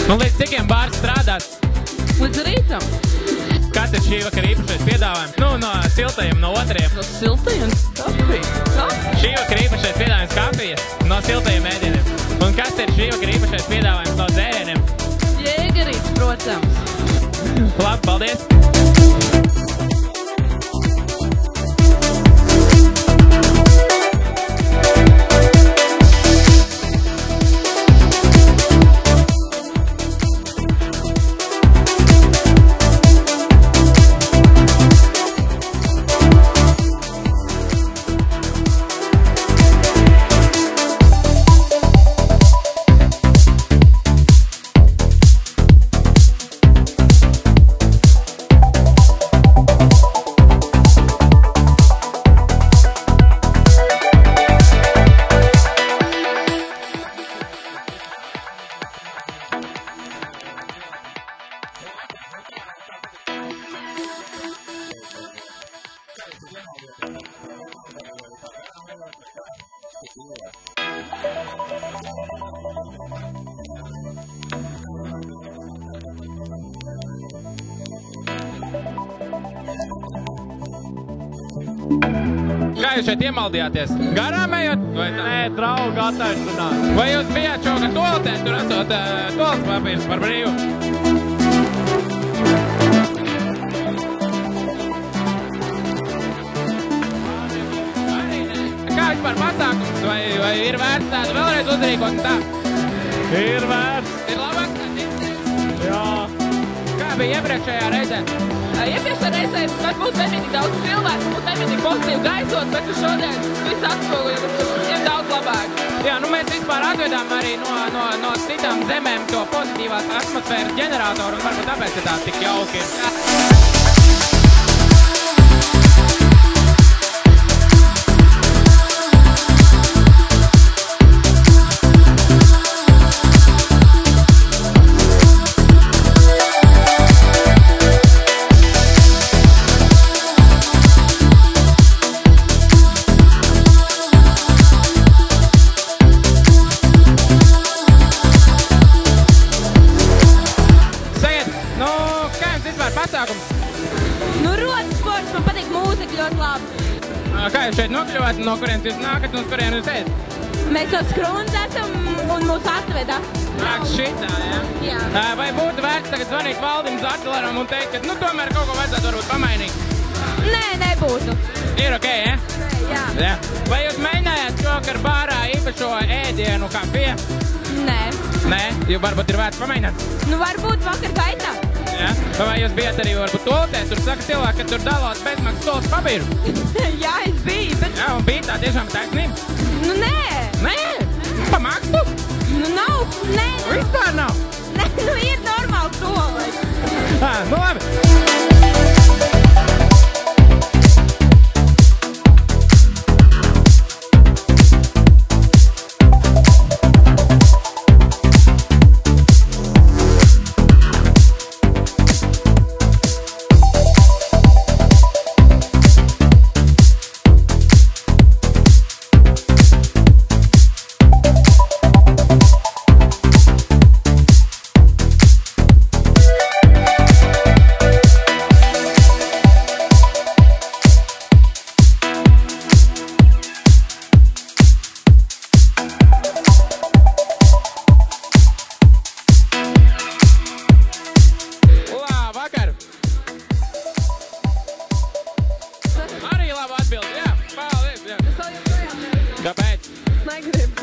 Nu, līdz cikiem bārs strādās? Līdz rītam. Kāds ir šī vakara īpašais piedāvājums? Nu, no siltajiem, no otriem. No siltajiem kafija. Šī vakara īpašais piedāvājums kafija no siltajiem ēdieniem. Un kas ir šī vakara īpašais piedāvājums no dzērieniem? Jēgerīts, protams. Labi, paldies! Kā jūs šeit iemaldījāties? Garām ejot? Nē, draugu attaisnāt. Vai jūs bijāt šogad toaletē? Tur esot toaletes papīrs par brīvu? Kā vispār pasākums? Vai ir vērts tādu vēlreiz uzrīkot un tā? Ir vērts. Ir labāk tā ģimties? Jā. Kā bija iepriekšējā reizē? Iepriekšējā reizē varbūt nebija tik daudz cilvēku, varbūt nebija tik pozitīvi gaisot, bet šodien viss atspoguļo, ka ir daudz labāk. Jā, nu mēs vispār atvedām arī no citām zemēm to pozitīvās atmosfēras ģeneratoru, un varbūt tāpēc, ka tā tik jauki ir. Pasākums? Nu, rodas sports, man patīk mūzika ļoti labi. Kā jūs šeit nokļuvāt, no kurienes jūs nākat un uz kurien jūs ejat? Mēs no Skrunas esam un mūs atveda. Nāk šitā, jā? Jā. Vai būtu vērts tagad zvanīt Valdim Zārtelaram un teikt, ka nu tomēr kaut ko vajadzētu varbūt pamainīt? Nē, nebūtu. Ir ok, ja? Jā. Jā. Vai jūs mēģinājāt šovakar bārā īpašo ēdienu kafiju? Nē. Nē? Jo varbūt ir vērts pamainīt? Nu, varbūt vakar gaitā. Jā? Vai jūs bijat arī varbūt toaletē? Tur saka cilvēki, ka tur dalot bezmaksas toaletes papīru. Jā, es biju, bet... Jā, un bija tā tiešām taisnība? Nu, nē. Nē? Pa maksu? Nu, nav. Nē. Vispār nav? Nē, nu ir normāli toaleti. Nu labi. Kāpēc? Kāpēc? Es negribu.